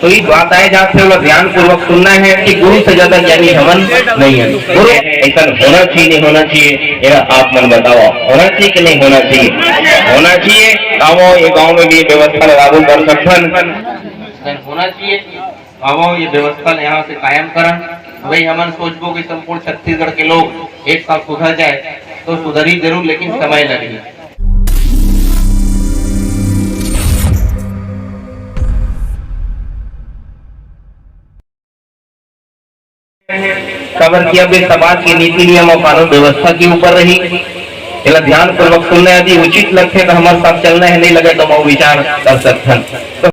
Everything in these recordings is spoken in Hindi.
तो ये बात आए जहाँ से ध्यान पूर्वक सुनना है कि गुरु से ज्यादा ज्ञानी हमन नहीं है। गुरु ऐसा होना चाहिए नहीं होना चाहिए, ये आप मन बताओ, होना चाहिए कि नहीं होना चाहिए? होना चाहिए। गाँवों ये गाँव में भी व्यवस्था लागू कर सकते होना चाहिए। गाँवों ये व्यवस्था यहाँ से कायम करन। वही हमन सोचबो कि संपूर्ण छत्तीसगढ़ के लोग एक साथ सुधर जाए तो सुधरी जरूर, लेकिन समय लगे। खबर किया भी समाज की नीति नियम और कानून व्यवस्था के ऊपर रही, ध्यान पूर्वक सुनना यदि उचित लगते तो हमारे साथ चलना है, नहीं लगे तो हम विचार कर सकते।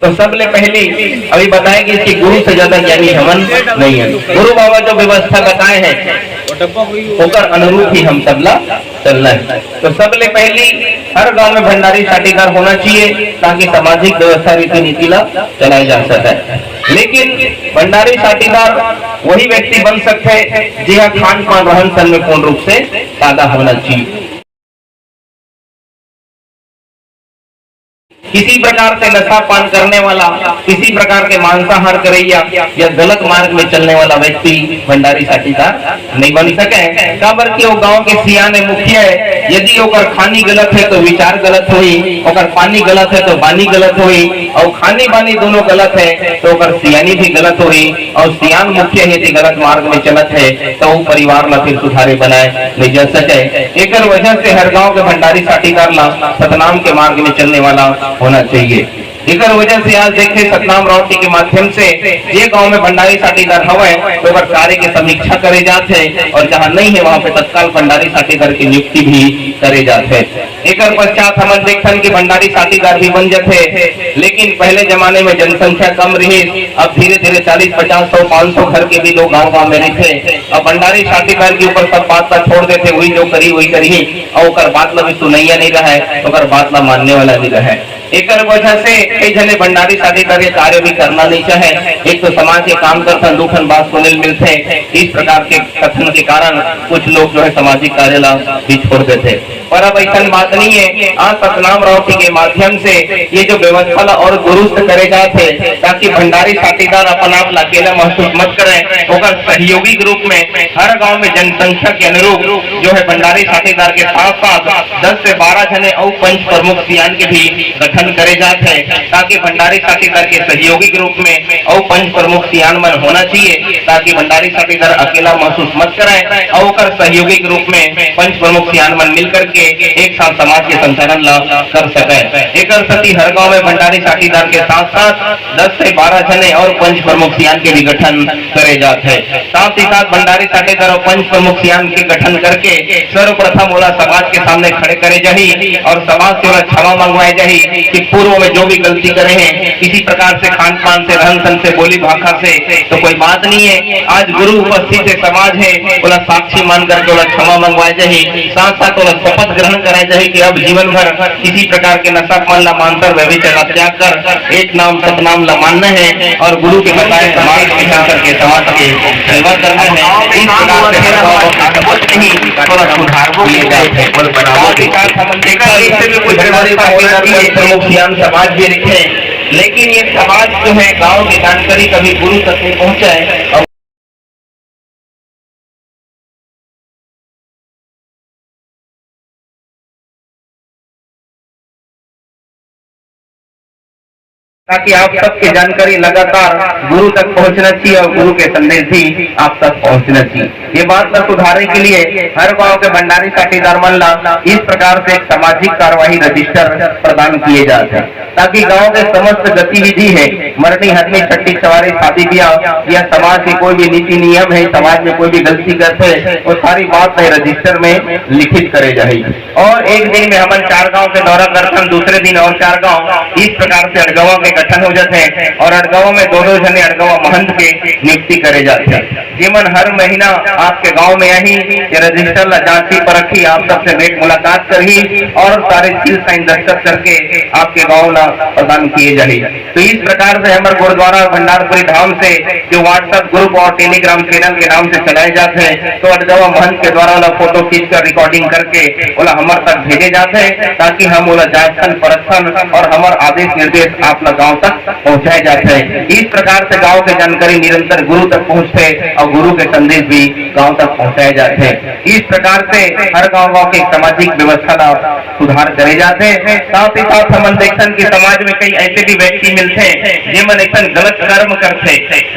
तो सबले पहले अभी बताएंगे कि गुरु से ज्यादा ज्ञानी हमन नहीं है। गुरु बाबा जो व्यवस्था बताए हैं होकर अनुरूप ही हम सबला चलना है। तो सबले पहले हर गांव में भंडारी साटीदार होना चाहिए ताकि सामाजिक व्यवस्था रीति नीति ला चलाई जा सके। लेकिन भंडारी साटीदार वही व्यक्ति बन सकते हैं जिसका खान पान रहन सहन में पूर्ण रूप से सादा होना चाहिए। किसी प्रकार से नशा पान करने वाला, किसी प्रकार के मांसाहार करैया या गलत मार्ग में चलने वाला व्यक्ति भंडारी साटीदार नहीं बन सके। काबर कि वो गांव के सियाने मुखिया है, यदि ओकर खानी गलत है तो विचार गलत हुई, ओकर पानी गलत है तो बानी गलत हुई, और खानी बानी दोनों गलत है तो ओकर सियानी भी गलत हुई, और सियान मुखिया यदि गलत मार्ग में चलत है तो वो परिवार ला फिर सुधारे बनाए नहीं जा सके। एक वजह से हर गाँव के भंडारी साटीदार ला सतनाम के मार्ग में चलने वाला होना चाहिए। इस वजह से आज देखे सतनाम राउटी के माध्यम से ये गांव में भंडारी साटीदार हवे तो कार्य की समीक्षा करे जाते हैं, और जहां नहीं है वहां पे तत्काल भंडारी साटीदार की नियुक्ति भी करे जाते हैं। एक पश्चात हम देखन कि भंडारी साटीदार भी बन जाते, लेकिन पहले जमाने में जनसंख्या कम रही, अब धीरे धीरे 40, 50, 100, 500 घर के भी लोग गाँव में रहते। अब भंडारी साटीदार के ऊपर सब बात छोड़ देते, वही जो करी वही करी, और बात ला भी सुनैया नहीं रहा है, बात ला मानने वाला नहीं रहा है। एक वजह से कई जने भंडारी साटीदार के कार्य भी करना नहीं चाहे। एक तो समाज के काम करता दुखन बात सुनने मिलते, इस प्रकार के कथन के कारण कुछ लोग जो है सामाजिक कार्य ला भी छोड़ देते। पर अब ऐसा बात नहीं है। आज सतनाम राउटी के माध्यम से ये जो व्यवस्था और दुरुस्त करे जाते ताकि भंडारी साटीदार अपना आप अकेला महसूस मत करें, और सहयोगी रूप में हर गाँव में जनसंख्या के अनुरूप जो है भंडारी साटीदार के साथ साथ 10 से 12 जने और पंच प्रमुख सियान के भी गठन करे जाते हैं, ताकि भंडारी साटीदार के सहयोगी रूप में और पंच प्रमुख सियान मन होना चाहिए, ताकि भंडारी साटीदार अकेला महसूस मत कराए, और सहयोगी रूप में पंच प्रमुख सियान मन मिलकर के एक साथ समाज के संचालन ला कर सके। एक सती हर गांव में भंडारी साटीदार के साथ साथ 10 से 12 जने और पंच प्रमुख सियान के भी गठन करे जाते हैं। साथ ही साथ भंडारी साटीदार और पंच प्रमुख सियान के गठन करके सर्वप्रथम वाला समाज के सामने खड़े करे जाही, और समाज से क्षमा मंगवाए जाही कि पूर्व में जो भी गलती करे हैं किसी प्रकार से खान पान से, रहन सहन से, बोली भाषा से, तो कोई बात नहीं है। आज गुरु उपस्थित है, समाज है, बोला साक्षी मान करके बोला क्षमा मंगवाए जाए, साथ साथ बोला शपथ ग्रहण कराए जाए कि अब जीवन भर किसी प्रकार के नशा पान ला मानकर व्यभिचार त्याग कर एक नाम सतनाम ला मानना है, और गुरु के बताए समाज करके समाज के सेवा करना है। इस प्रकार से प्रमुख सियान समाज भी रखे, लेकिन ये समाज जो है गांव की जानकारी कभी गुरु तक नहीं पहुंचाए, ताकि आप सबकी जानकारी लगातार गुरु तक पहुंचना चाहिए, और गुरु के संदेश भी आप तक पहुंचना चाहिए। ये बात का सुधारने के लिए हर गांव के भंडारी साटीदार मन ला इस प्रकार से एक सामाजिक कार्यवाही रजिस्टर प्रदान किए जाते हैं, ताकि गांव के समस्त गतिविधि है, मरनी हरनी छठी सवारी शादी ब्याह या समाज के कोई भी नीति नियम है, समाज में कोई भी गलती करते है, वो सारी बात रजिस्टर में लिखित करे जाए। और एक दिन में हम 4 गाँव के दौरा करते हैं, दूसरे दिन और 4 गाँव, इस प्रकार से अड़गवा के गठन हो जाते हैं, और अड़गवा में 2-2 जने अड़गवा महंत के नियुक्ति करे जाते हैं। जीवन हर महीना आपके गांव में यही रजिस्टर ला जांची परखी, आप सबसे भेंट मुलाकात करी, और सारे सील साइन दस्तखत करके आपके गांव ला प्रदान किए जाए। तो इस प्रकार से हमारे गुरुद्वारा भंडारपुरी धाम से जो व्हाट्सएप ग्रुप और टेलीग्राम चैनल के नाम से चलाए जाते हैं, तो अडगवा महंत के द्वारा वाला फोटो खींच कर रिकॉर्डिंग करके बोला हमारे तक भेजे जाते हैं, ताकि हम बोला जायसन परसन और हमारे आदेश निर्देश आप गाँव तक पहुँचाए जाते हैं। इस प्रकार से गाँव की जानकारी निरंतर गुरु तक पहुँचते और गुरु के संदेश भी गाँव तक पहुँचाए जाते हैं। इस प्रकार से हर गाँव की सामाजिक व्यवस्था का सुधार करे जाते हैं। साथ ही साथ हम देखते कि समाज में कई ऐसे भी व्यक्ति मिलते हैं जिनमें ऐसा गलत कर्म करते,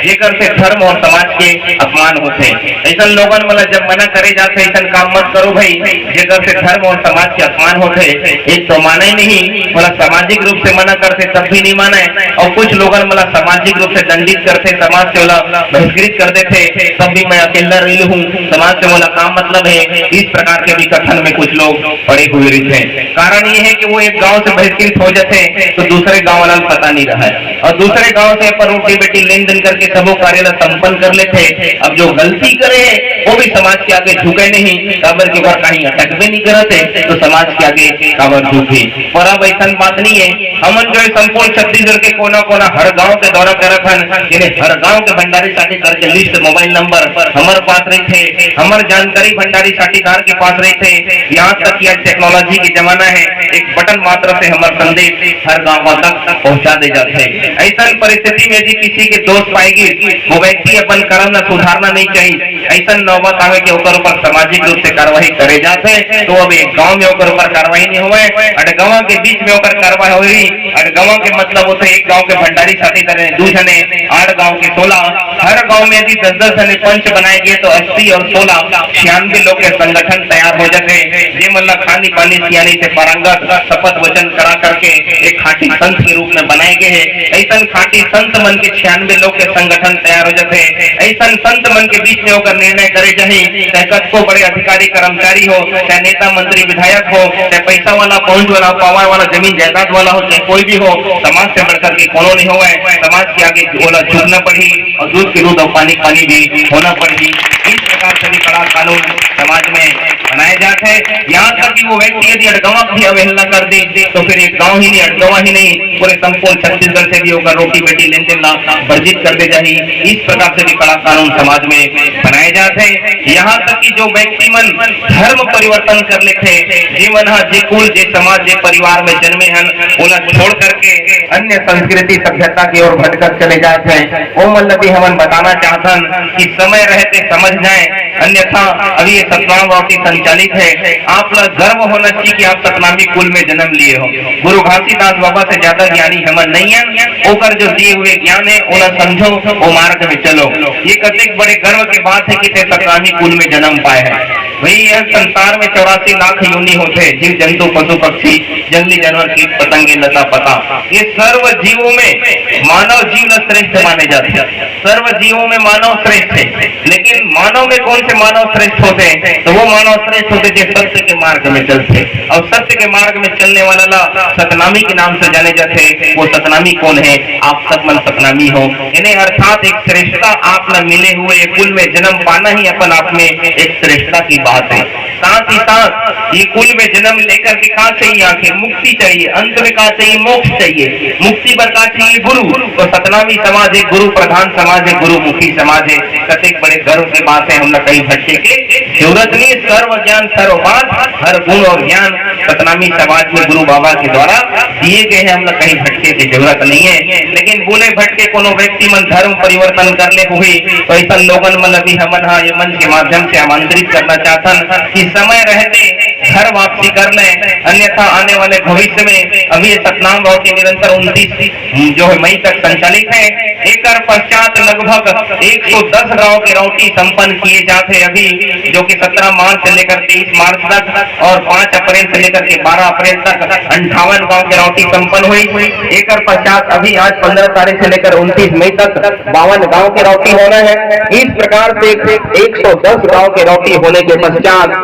ये करते धर्म और समाज के अपमान होते। ऐसा लोगन मतलब जब मना करे जाते ऐसा काम मत करो भाई, ये करते धर्म और समाज के अपमान होते। एक तो माने नहीं, मतलब सामाजिक रूप से मना करते तब भी नहीं माने, और कुछ लोगन मतलब सामाजिक रूप से दंडित करते, समाज से बहिष्कृत कर देते, तब भी मैं अकेला रही हूँ, समाज से बोला काम मतलब है। इस प्रकार के भी कथन में कुछ लोग पड़े हुए रहते हैं। कारण ये है कि वो एक गांव से बहिष्कृत हो जाते तो दूसरे गांव वाला पता नहीं रहा है, और दूसरे गांव से पर रोटी बेटी लेन देन करके सबो कार्य संपन्न कर लेते। अब जो गलती करे वो भी समाज के आगे झुके नहीं, काबर के ऊपर कहीं अटक भी नहीं करते, तो समाज के आगे काबर झुके। और अब ऐसा बात नहीं है, हमन जो संपूर्ण छत्तीसगढ़ के कोना कोना हर गांव के दौरा करत हन, जिन्हें हर गांव के भंडारी साथीदार लिस्ट मोबाइल नंबर हमारे पास रहते, हमारे जानकारी भंडारी साथीदार के पास रहते। यहाँ तक यह टेक्नोलॉजी की जमाना है, एक बटन मात्र से हमारा संदेश हर गांव तक पहुँचा दे जाते हैं। ऐसा परिस्थिति में यदि किसी के दोस्त पाएगी, वो व्यक्ति अपन कर्म न सुधारना नहीं चाहिए, ऐसा नौबत आवे के ऊपर सामाजिक रूप से कार्रवाई करे जाते हैं। तो अब एक गाँव में ऊपर कार्रवाई नहीं हुए, अडगवा के बीच में होकर कार्रवाई हुई। अडगवा के मतलब होते एक गाँव के भंडारी साथीदार दो जने, 8 गाँव के 16, हर गाँव में यदि 10-10 जने पंच बनाए गए तो 80 और 16 96 लोग के संगठन तैयार हो जाते हैं। ये मतलब खानी पानी सियानी से पारंगत शपथ वचन करा करके एक खाटी संत के रूप में बनाए गए हैं। ऐसा खाटी संत मन के 96 लोग के संगठन तैयार हो जाते हैं। ऐसा संत मन के बीच में होकर निर्णय करे जाए, चाहे कद को बड़े अधिकारी कर्मचारी हो, चाहे नेता मंत्री विधायक हो, चाहे पैसा वाला पहुंच वाला पावर वाला जमीन जायदाद वाला हो, चाहे कोई भी हो, समाज से बढ़कर के कोनो नहीं हो, समाज के आगे बोला झुकना पड़ी और दूध के दूध और पानी पानी भी होना पड़ी। इस प्रकार से भी कड़ा कानून समाज में बनाए जाते हैं। यहाँ तक कि वो व्यक्ति यदि अडगवा की अवहेलना कर दे तो फिर एक गाँव ही नहीं, अडगवा ही नहीं, पूरे संपूर्ण छत्तीसगढ़ से भी होकर रोटी बेटी लेन देन वर्जित कर दे जाए। इस प्रकार से भी कड़ा कानून समाज में बनाए जाते हैं। यहाँ तक कि जो व्यक्ति मन धर्म परिवर्तन कर लेते, जे मन जे कुल जे समाज जे परिवार में जन्मे हन, उन्हें छोड़ करके अन्य संस्कृति सभ्यता की ओर भटकर चले जाते हैं। वो मतलब भी हम बताना चाहते हैं कि समय रहते समझ जाए, अन्यथा अभी ये सतनाम वाव की संचालित है। आप लोग गर्व होना चाहिए कि आप सतनामी कुल में जन्म लिए हो। गुरु घासीदास बाबा से ज्यादा ज्ञानी हम नहीं है, ओकर जो दिए हुए ज्ञान है उन्हें समझो, वो मार्ग में चलो। ये कतेक बड़े गर्व की बात है कि ते सतनामी कुल में जन्म पाए हैं। वही यह संसार में 84 लाख योनि होते, जीव जंतु पशु पक्षी जंगली जानवर कीट पतंगे लता पता, ये सर्व जीवों में मानव जीव श्रेष्ठ माने जाते हैं। सर्व जीवों में मानव श्रेष्ठ है, लेकिन मानव में कौन से मानव श्रेष्ठ होते हैं? तो वो मानव श्रेष्ठ होते जो सत्य के मार्ग में चलते, और सत्य के मार्ग में चलने वाला सतनामी के नाम से जाने जाते। वो सतनामी कौन है? आप सब मन सतनामी हो, इन्हें अर्थात एक श्रेष्ठता आप न मिले हुए कुल में जन्म पाना ही अपन आप में एक श्रेष्ठता की बात है। साथ ही साथ ये कुल में जन्म लेकर के कहा चाहिए? आखिर मुक्ति चाहिए, अंत में कहा चाहिए? मोक्ष चाहिए। मुक्ति पर कहा चाहिए? गुरु। तो सतनामी समाज है गुरु प्रधान समाज है, गुरु मुखी समाज है। कतेक बड़े गर्व की बात है, हम न कहीं भटके के जरूरत नहीं। सर्व ज्ञान सर्व बात, हर गुण और ज्ञान सतनामी समाज में गुरु बाबा के द्वारा दिए गए हैं, हम न कहीं भटके की जरूरत नहीं है। लेकिन बोले भटके कोनो व्यक्ति मन धर्म परिवर्तन कर ले हुई तो ऐसा लोगन मन अभी हम ये मंच के माध्यम से आमंत्रित करना चाहतन कि समय रहते घर वापसी कर ले, अन्यथा आने वाले भविष्य में अभी सतनाम गाँव के निरंतर 29 जो है मई तक संचालित है। एक पश्चात लगभग 110 गाँव के रौटी संपन्न किए जाते अभी, जो कि 17 मार्च से लेकर 23 मार्च तक और 5 अप्रैल से लेकर के 12 अप्रैल तक 58 गाँव के रौटी संपन्न हुई। एक पश्चात अभी आज 15 तारीख से लेकर 29 मई तक 52 गाँव के रौटी होना है। इस प्रकार से 110 गाँव के रौटी होने के पश्चात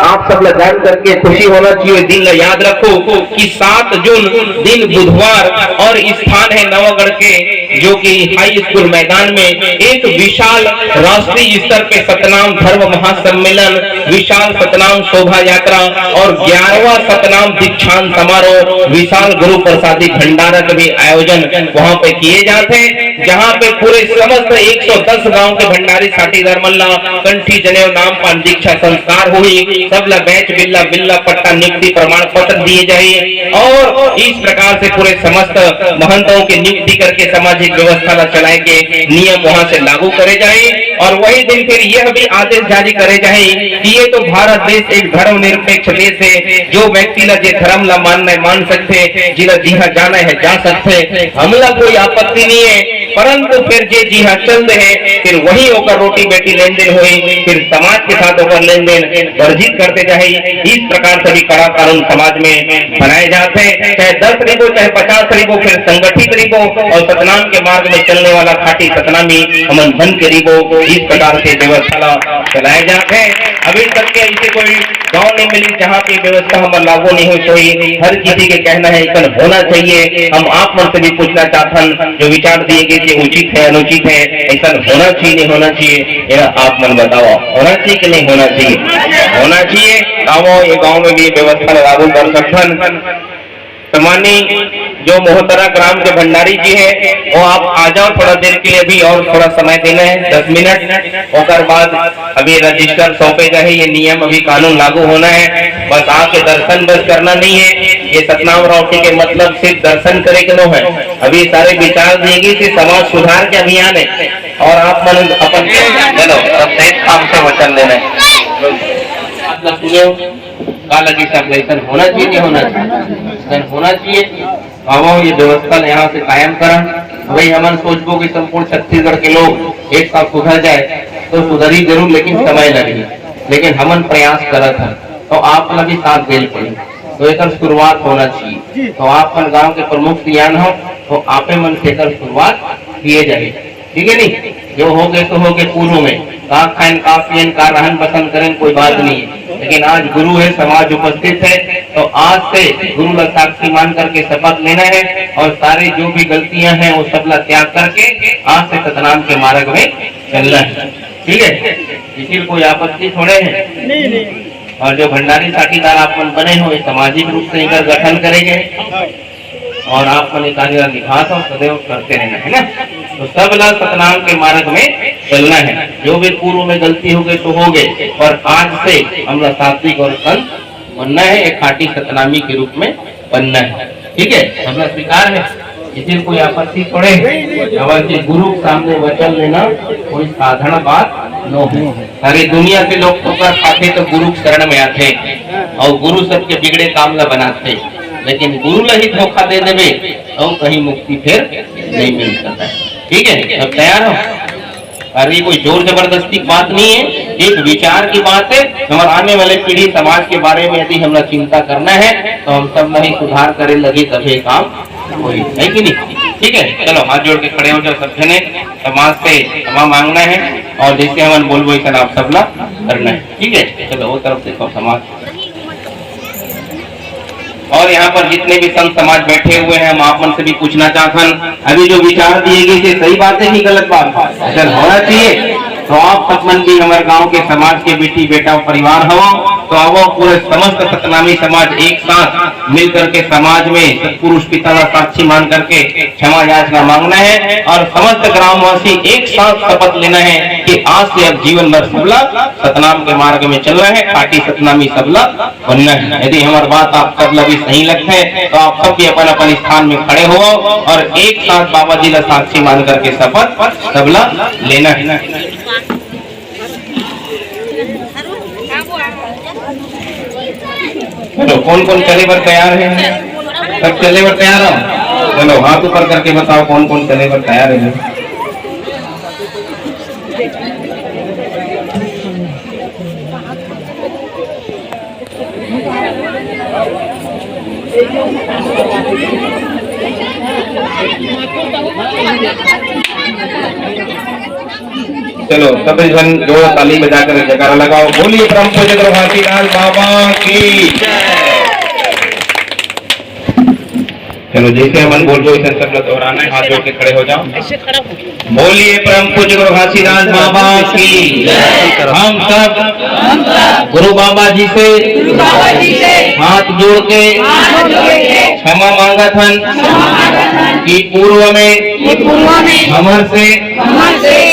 आप सब लोग जान करके खुशी होना चाहिए। दिन याद रखो कि 7 जून दिन बुधवार और स्थान है नवागढ़ के जो कि हाई स्कूल मैदान में एक विशाल राष्ट्रीय स्तर पे सतनाम धर्म महासम्मेलन, विशाल सतनाम शोभा यात्रा और 11वां सतनाम दीक्षांत समारोह, विशाल गुरु प्रसादी भंडारा के भी आयोजन वहां पे किए जाते हैं, जहां पे पूरे समस्त 110 गांव के भंडारी साथीदार मल्ला कंठी जनेऊ नाम पान दीक्षा संस्कार हुई, सबला बैच बिल्ला बिल्ला पट्टा नियुक्ति प्रमाण पत्र दिए जाए और इस प्रकार से पूरे समस्त महंतों की नियुक्ति करके सामाजिक व्यवस्था चलाए के नियम वहां से लागू करे जाए और वही दिन फिर यह भी आदेश जारी करे जाए कि ये तो भारत देश एक धर्मनिरपेक्ष देश है, जो व्यक्ति ला जे धर्म ला मानना है मान सकते, जिला जिहा जाना है जा सकते, हमला कोई आपत्ति नहीं है, परंतु फिर जे जिहा चल रहे फिर वही होकर रोटी बेटी लेन देन हुई, फिर समाज के साथ होकर लेन देन वर्जित करते जाए। इस प्रकार से भी कड़ा कानून समाज में बनाए जाते हैं, चाहे 10 रिबो चाहे 50 रिबो, फिर संगठित रिबो और सतनाम के मार्ग में चलने वाला खाटी सतनामी अमन धन के रिबो, इस प्रकार से व्यवस्था चलाए जाते हैं। अभी तक के ऐसे कोई गांव नहीं मिली जहाँ की व्यवस्था हम लागू नहीं हुई, हर किसी के कहना है इतना होना चाहिए। हम आप मन से भी पूछना चाहते जो विचार दिए गए कि उचित है अनुचित है, ऐसा होना चाहिए नहीं होना चाहिए, आप मन बताओ होना चाहिए कि नहीं होना चाहिए? होना चाहिए। ये गाँव में भी व्यवस्था लागू कर सकते। सम्मानी जो मोहतरा ग्राम के भंडारी जी है वो आप आ जाओ, थोड़ा देर के लिए भी और थोड़ा समय देना है 10 मिनट, और बाद अभी रजिस्टर सौंपे गए, ये नियम अभी कानून लागू होना है, बस आके दर्शन बस करना नहीं है। ये सतनाम रौटी के मतलब सिर्फ दर्शन करे के नो है, अभी सारे विचार देगी कि समाज सुधार के अभियान है और आप मन अपन चलो सब तेज काम से वचन लेना है। का लगी सब ऐसा होना चाहिए नहीं होना चाहिए? होना चाहिए। अब ये व्यवस्था यहाँ से कायम करा, वही हमन सोचबो कि संपूर्ण छत्तीसगढ़ के लोग एक साथ सुधर जाए तो सुधरी जरूर, लेकिन समय लगे, लेकिन हमन प्रयास करत है तो आप भी साथ दे पड़ी, तो एक शुरुआत होना चाहिए। तो आप गाँव के प्रमुख सियान हो तो आपे मन से शुरुआत किए जाए, ठीक है नहीं? जो हो गए तो हो गए, पूर्व में का खान का पियन का रहन बसन करें कोई बात नहीं है, लेकिन आज गुरु है, समाज उपस्थित है, तो आज से गुरु ला साक्षी मान करके शपथ लेना है और सारे जो भी गलतियां हैं वो सबला त्याग करके आज से सतनाम के मार्ग में चलना है, ठीक है? इसी कोई आपत्ति थोड़े है। और जो भंडारी साथीदार आप बने हो सामाजिक रूप से इनका गठन करेंगे और आप मन कार्य निभास और सदैव करते रहना है ना। तो सब ला सतनाम के मार्ग में चलना है, जो भी पूर्व में गलती हो गई तो हो गए, और आज से हम लोग सात्विक और संत बनना है, एक खाटी सतनामी के रूप में बनना है, ठीक है? हम लोग स्वीकार है, इसे कोई आपत्ति थोड़े। अवश्य गुरु सामने वचन लेना कोई साधारण बात न हो। सारी दुनिया के लोग ठोकर खाते तो गुरु शरण में आते और गुरु सबके बिगड़े काम ला बनाते, लेकिन गुरु ला ही धोखा दे देवे तो कहीं मुक्ति फिर नहीं मिल सकता है, ठीक है? सब तैयार हो? अरे कोई जोर जबरदस्ती बात नहीं है, एक विचार की बात है। हमारे आने वाले पीढ़ी समाज के बारे में यदि हमें चिंता करना है तो हम सब नहीं सुधार करे लगे तभी काम होई, है कि नहीं? ठीक है, चलो हाथ जोड़ के खड़े हो जाओ सब जने, समाज से क्षमा मांगना है और जैसे हम बोल वैसा आप सबला करना है, ठीक है? चलो वो तरफ देखो समाज, और यहाँ पर जितने भी संत समाज बैठे हुए हैं हम आप मन से भी पूछना चाहते हैं, अभी जो विचार दिए गए सही बात है कि गलत बात? अगर होना चाहिए तो आप सब मन भी हमारे गांव के समाज के बेटी बेटा परिवार हो, तो अब पूरे समस्त सतनामी समाज एक साथ मिल करके समाज में सतपुरुष पिता का साक्षी मान करके क्षमा याचना मांगना है और समस्त ग्रामवासी एक साथ शपथ लेना है कि आज से अब जीवन भर सबला सतनाम के मार्ग में चलना है, खाटी सतनामी सबला बनना है। यदि हमारी बात आप सबला भी सही लगता है तो आप सब भी अपन अपन स्थान में खड़े हो और एक साथ बाबा जी का साक्षी मान करके शपथ सबला लेना है। चलो कौन कौन चले पर तैयार है? सब चले पर तैयार हो? चलो हाथ ऊपर करके बताओ कौन कौन चले पर तैयार है? चलो सभी जन जो ताली बजाकर जयकारा लगाओ, बोलिए परम पूज्य घासीदास बाबा की। चलो जैसे मन बोल दो इसे सब दोहराना है, हाथ जोड़ के खड़े हो जाओ। ऐसे खड़ा हो। बोलिए परम पूज्य गुरु घासीदास बाबा की। हम सब गुरु बाबा जी से हाथ जोड़ के क्षमा मांगा थन कि पूर्व में हमर से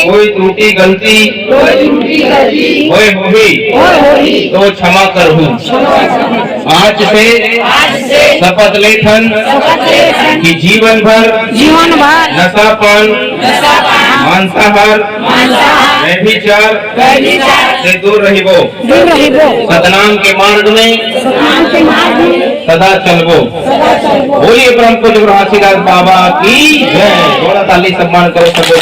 कोई त्रुटि गलती होए होगी तो क्षमा करहूँ। आज से शपथ लेथन कि जीवन भर नशापान मांसाहार व्यभिचार से दूर रहिबो, सतनाम के मार्ग में सदा चलबो। बोलिए परम पूज्य गुरु घासीदास बाबा की जय। थोड़ा ताली सम्मान करो सबको।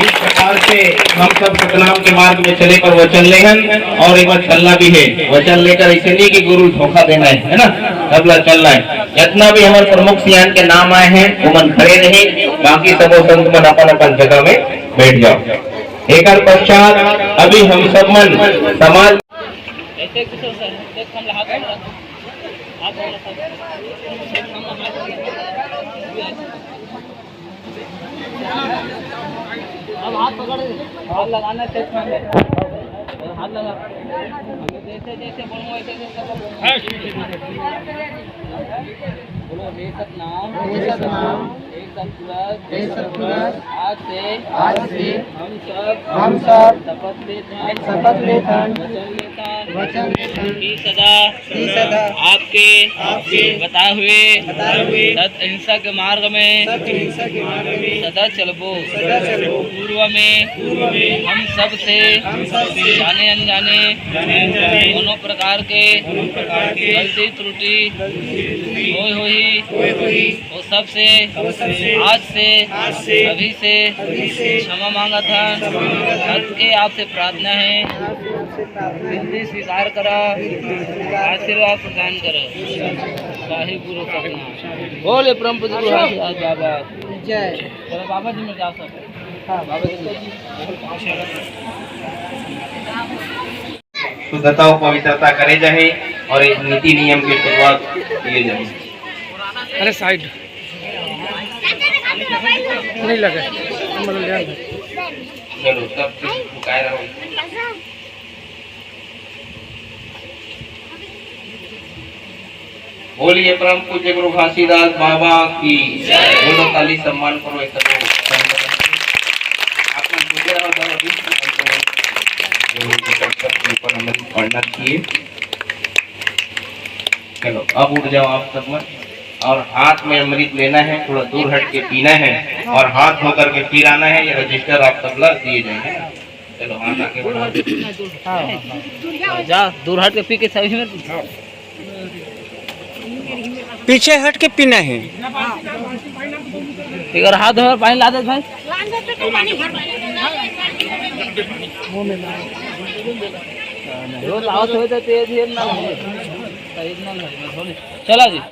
इस प्रकार से हम सब सतनाम के मार्ग में चले पर वचन लेहन और एक बार चलना भी है। वचन लेकर ऐसे नहीं कि गुरु धोखा देना है ना, तबला चलना है। जितना भी हमारे प्रमुख सियान के नाम आए हैं वो मन खड़े नहीं, बाकी सब संत मन अपन अपन जगह में बैठ जाओ। एक पश्चात अभी हम सब मन समाज अब हाथ पकड़, हाथ लगाना है, हाथ लगा, जैसे जैसे बोलो वैसे बोलो। हे सतनाम, एक सतपुरुष, आज से हम सब शपथ लेथन वचन की सदा आपके बताए हुए सत अहिंसा के मार्ग में सदा चलबो। पूर्व में हम सब से जाने अनजाने दोनों प्रकार के गलती त्रुटि होई वो सब से आज से अभी से क्षमा मांगा था। सत्य के आपसे प्रार्थना है, विनती स्वीकार करा, आशीर्वाद प्रदान करो। वाहे गुरु सतनाम। बोले परम पूज्य गुरु घासीदास बाबा जय। चलो बाबा जी में जा सकते। हाँ बाबा जी शुद्धता और पवित्रता करे जाए और एक नीति नियम की शुरुआत किए जाए। अरे साइड नहीं लगे। चलो सब झुकाए रहो। बोलिए परम पूज्य गुरु घासीदास बाबा की दोनों ताली सम्मान करो। ऐसा पढ़ना चाहिए। चलो अब उठ जाओ आप सब में, और हाथ में अमृत लेना है, थोड़ा दूर हट के पीना है और हाथ धो करके फिर आना है। ये रजिस्टर आप सब ला दिए जाएंगे। चलो हाथ आके बढ़ाओ। जा दूर हट के पी के सभी में पीछे हट के पीना है। अगर हाथ धो पानी ला दे भाई। रोज आवत हो तो तेज ना चला जी।